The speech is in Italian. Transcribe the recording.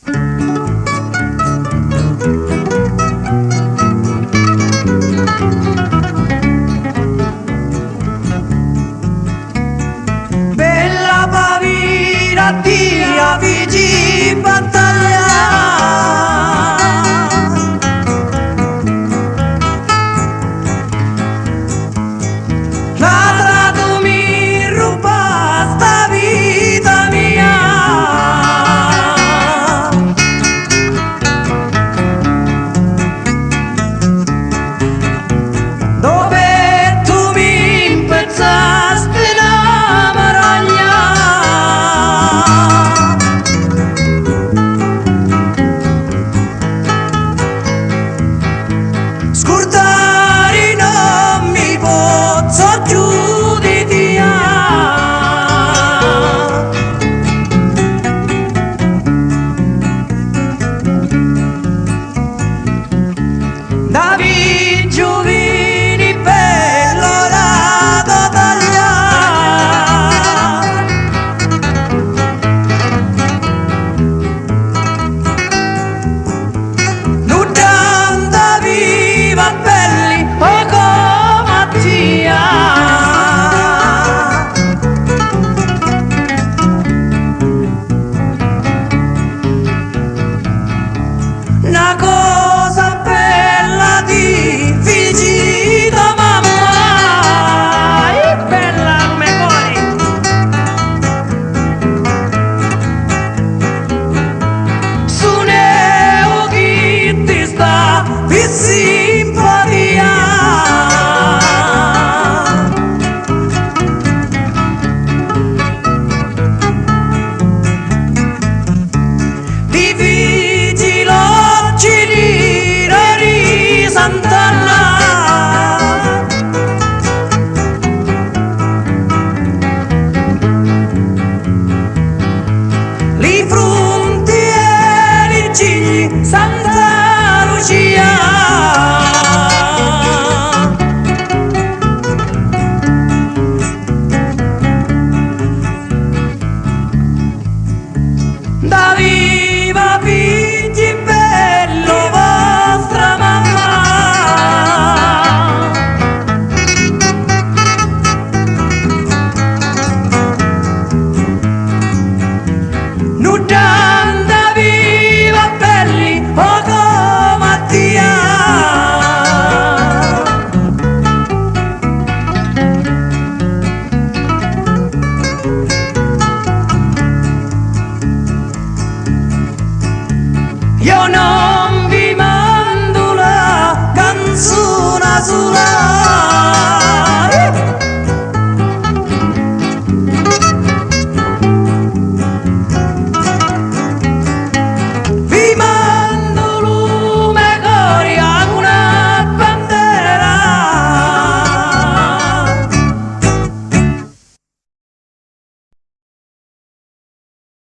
Bella Pavia, Dio vici battaglia. Ladra tu mi ruba sta vita mia. Dove tu mi impezzasti la maragna. Scordare non mi posso giù di dia. Davi giovini bello la battaglia. Nuttanda viva belli o comattia. Una cosa bella di figli da mamma, è bella come cuore. Su neo chi ti sta di simpatia. Di vigilo Ciriri Sant'Anna. Li frontieri Gigli Santa Lucia. Da viva figli bello vostra mamma. Nuttanda viva belli o comattia. Io non